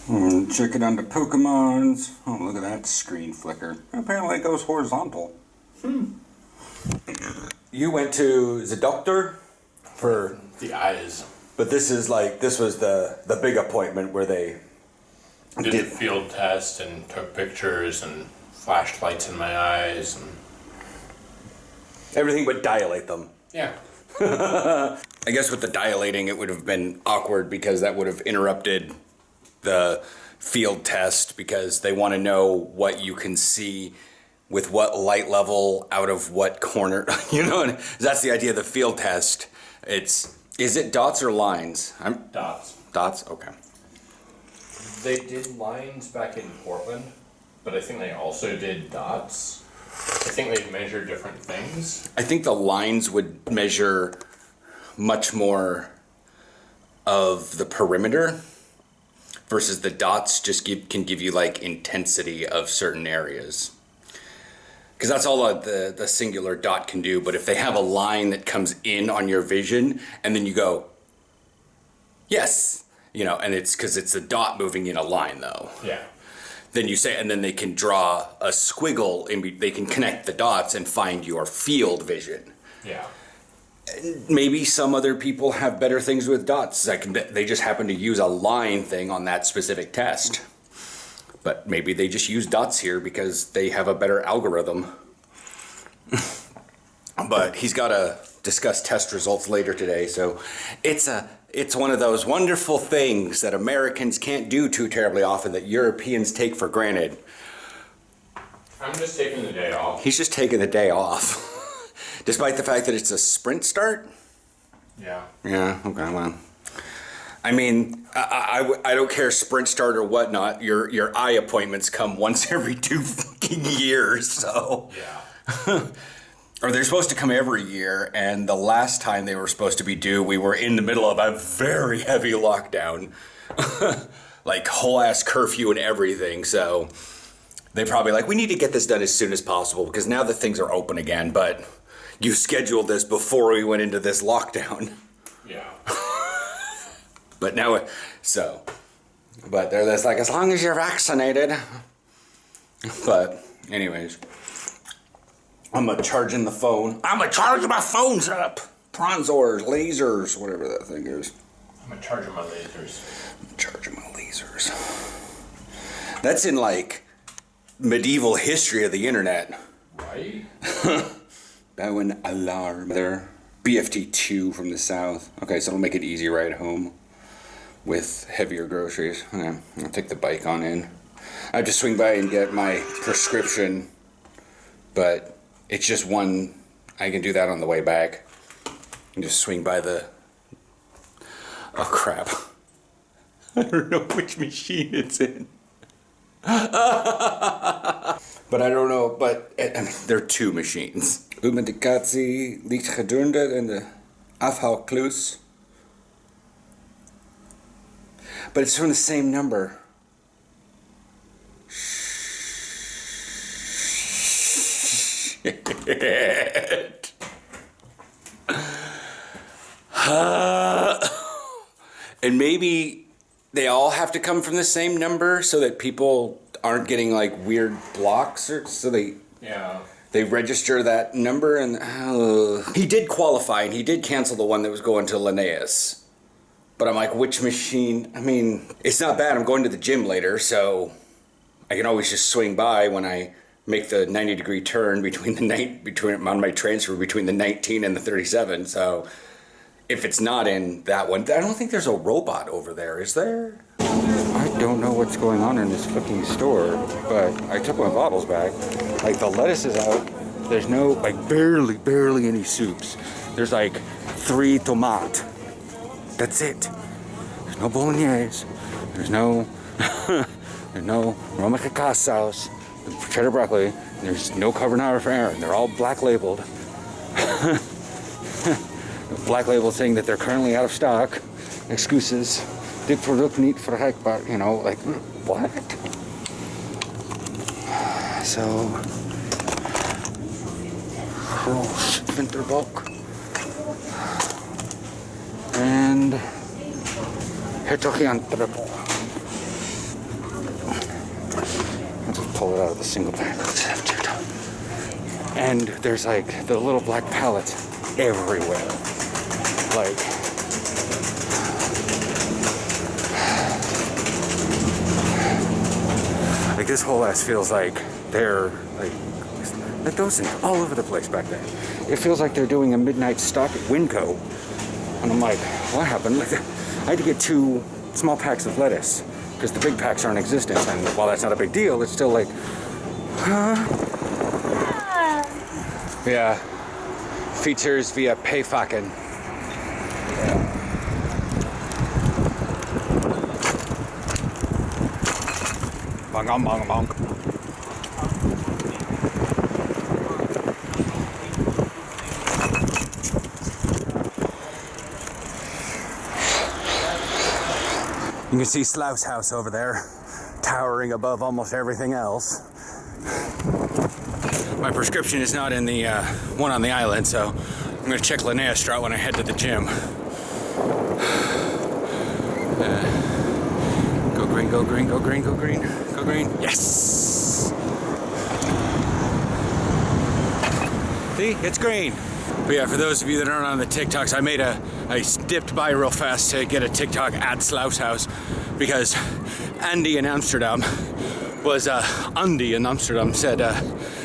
Check it on the Pokemons. Oh, look at that screen flicker. Apparently it goes horizontal. You went to the doctor for the eyes. But this was the big appointment where they did the field test and took pictures and flashed lights in my eyes and everything but dilate them. Yeah. I guess with the dilating it would have been awkward because that would have interrupted the field test because they want to know what you can see with what light level out of what corner. You know, and that's the idea of the field test. Is it dots or lines? Dots. Dots? Okay. They did lines back in Portland, but I think they also did dots. I think they measure different things. I think the lines would measure much more of the perimeter versus the dots just can give you like intensity of certain areas. Because that's all the singular dot can do. But if they have a line that comes in on your vision and then you go, yes, you know, and it's because it's a dot moving in a line though. Yeah. Then you say, and then they can draw a squiggle and they can connect the dots and find your field vision. Yeah. Maybe some other people have better things with dots. They just happen to use a line thing on that specific test. But maybe they just use dots here because they have a better algorithm. But he's got to discuss test results later today. So it's one of those wonderful things that Americans can't do too terribly often that Europeans take for granted. I'm just taking the day off. He's just taking the day off. Despite the fact that it's a sprint start? Yeah. Yeah, okay, well. I mean, I don't care sprint start or whatnot. Your eye appointments come once every 2 fucking years, so. Yeah. Or they're supposed to come every year, and the last time they were supposed to be due, we were in the middle of a very heavy lockdown. Like whole ass curfew and everything, so they probably like, we need to get this done as soon as possible because now that things are open again, but you scheduled this before we went into this lockdown. Yeah. But now, but they're just like, as long as you're vaccinated. But anyways, I'm charging the phone. I'm charging my phones up. Pronzors, lasers, whatever that thing is. I'm charging my lasers. Charging my lasers. That's in like medieval history of the internet. Right? Bowen alarm there. BFT2 from the south. Okay, so it'll make it easy ride home with heavier groceries. Okay, I'll take the bike on in. I have to swing by and get my prescription, but it's just one. I can do that on the way back. And just swing by the. Oh crap! I don't know which machine it's in. But I don't know. But I mean, there are two machines. Uw medicatie ligt gedurende in de afhaalkluis. But it's from the same number. Shit. And maybe they all have to come from the same number so that people aren't getting like weird blocks or so they register that number and he did qualify and he did cancel the one that was going to Linnaeus. But I'm like, which machine? I mean, it's not bad. I'm going to the gym later, so I can always just swing by when I make the 90-degree turn on my transfer between the 19 and the 37. So if it's not in that one, I don't think there's a robot over there, is there? I don't know what's going on in this fucking store, but I took my bottles back. Like, the lettuce is out. There's no, like, barely any soups. There's, like, 3 tomates. That's it. There's no bolognese. There's no Roma Cacace sauce, cheddar broccoli. There's no carbonara for Aaron. They're all black labeled. Black label saying that they're currently out of stock. Excuses. Dit product niet verkrijgbaar. You know, like, what? So, winterbok. And hertogje aan triple. pull it out of the single pack. And there's like the little black pallets everywhere. Like, this whole ass feels like they're like those things all over the place back there. It feels like they're doing a midnight stock at Winco. And I'm like, what happened? Like, I had to get 2 small packs of lettuce because the big packs are in existence. And while that's not a big deal, it's still like, huh? Yeah. Features via payfucking. Bong, bong, bong, bong. You can see Slough's house over there, towering above almost everything else. My prescription is not in the one on the island, so I'm going to check Linnea Strat when I head to the gym. Go green, go green, go green, go green, go green. Yes! See, it's green. But yeah, for those of you that aren't on the TikToks, I dipped by real fast to get a TikTok at Slough's house because Andy in Amsterdam said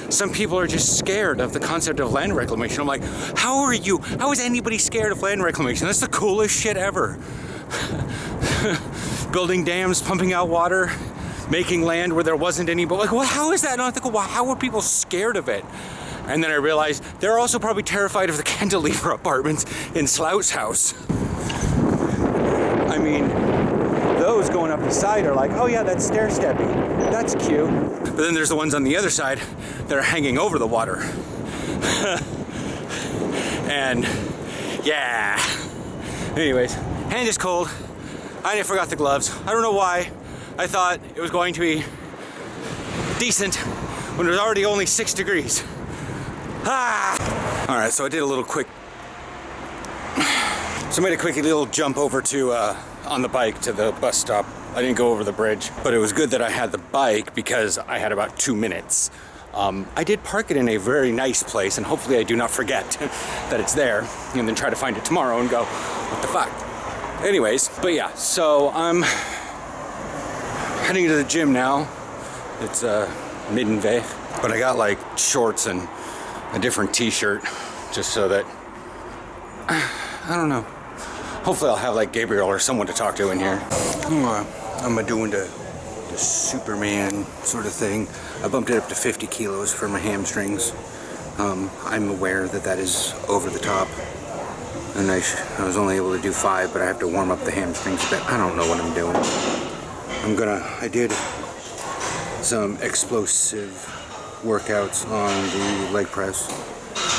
some people are just scared of the concept of land reclamation. I'm like, how is anybody scared of land reclamation? That's the coolest shit ever. Building dams, pumping out water, making land where there wasn't any, but like, well, how is that not ethical? How are people scared of it? And then I realized they're also probably terrified of the cantilever apartments in Slough's house. I mean, those going up the side are like, oh yeah, that's stair-steppy. That's cute. But then there's the ones on the other side that are hanging over the water. And yeah. Anyways, hand is cold. I forgot the gloves. I don't know why. I thought it was going to be decent when it was already only 6 degrees. Ah! All right, so I did a little quick. So I made a quick little jump over to on the bike to the bus stop. I didn't go over the bridge, but it was good that I had the bike because I had about 2 minutes. I did park it in a very nice place, and hopefully I do not forget that it's there, and then try to find it tomorrow and go, what the fuck? Anyways, but yeah, so I'm heading to the gym now. It's Middenweg, but I got like shorts and a different t-shirt just so that, I don't know. Hopefully I'll have like Gabriel or someone to talk to in here. I'm doing the Superman sort of thing. I bumped it up to 50 kilos for my hamstrings. I'm aware that that is over the top. And I was only able to do 5, but I have to warm up the hamstrings a bit. I don't know what I'm doing. I did some explosive workouts on the leg press.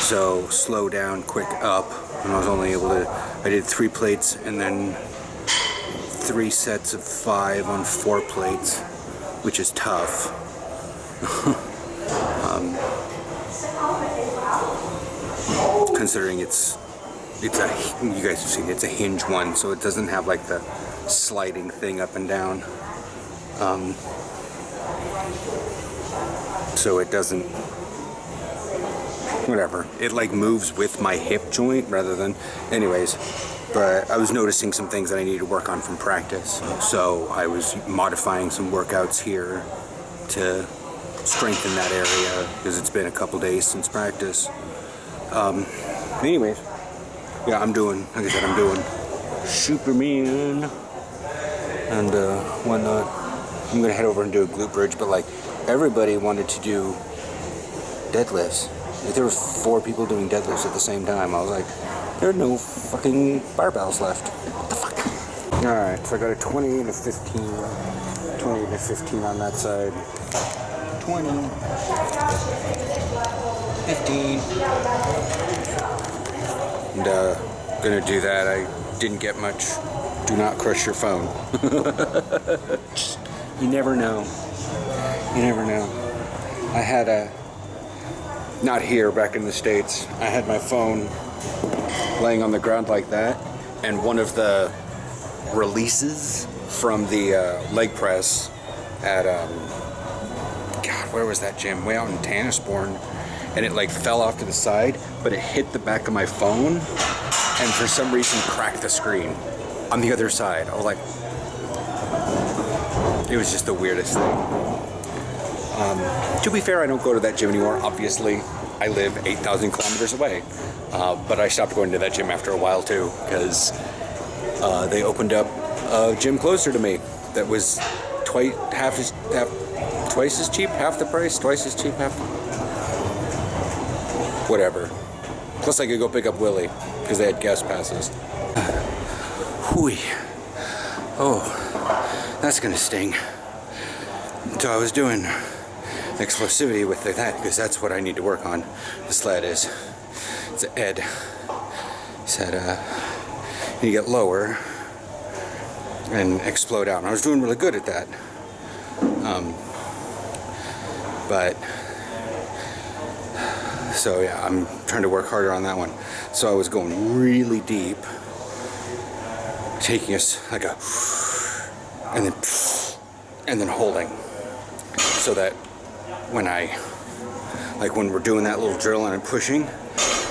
So slow down, quick up. And I was only able to, I did 3 plates and then 3 sets of 5 on 4 plates, which is tough. Considering it's you guys have seen it's a hinge one, so it doesn't have like the sliding thing up and down. So it doesn't, whatever, it like moves with my hip joint rather than, anyways. But I was noticing some things that I needed to work on from practice, so I was modifying some workouts here to strengthen that area because it's been a couple days since practice. Anyways, yeah, I'm doing, like I said, I'm doing Superman and whatnot. I'm gonna head over and do a glute bridge, but like everybody wanted to do deadlifts. Like, there were 4 people doing deadlifts at the same time. I was like, there are no fucking barbells left. What the fuck? All right, so I got a 20 and a 15, 20 and a 15 on that side. 20, 15. And gonna do that. I didn't get much. Do not crush your phone. You never know. You never know. I had not here, back in the States, I had my phone laying on the ground like that, and one of the releases from the leg press at, God, where was that gym? Way out in Tannisbourne. And it like fell off to the side, but it hit the back of my phone and for some reason cracked the screen on the other side. I was like, it was just the weirdest thing. To be fair, I don't go to that gym anymore. Obviously, I live 8,000 kilometers away. But I stopped going to that gym after a while too, because they opened up a gym closer to me that was twice as cheap, half the price, twice as cheap, whatever. Plus I could go pick up Willie, because they had guest passes. Hooey. Oh, that's gonna sting. So I was doing explosivity with that, because that's what I need to work on. The sled is. It's Ed. He said, you get lower and explode out. And I was doing really good at that. But, so yeah, I'm trying to work harder on that one. So I was going really deep, taking us like a, and then holding. So that when when we're doing that little drill and I'm pushing,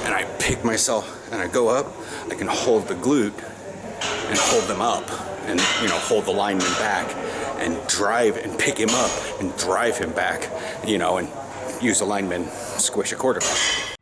and I pick myself and I go up, I can hold the glute and hold them up and, hold the lineman back and drive and pick him up and drive him back, and use the lineman, squish a quarterback.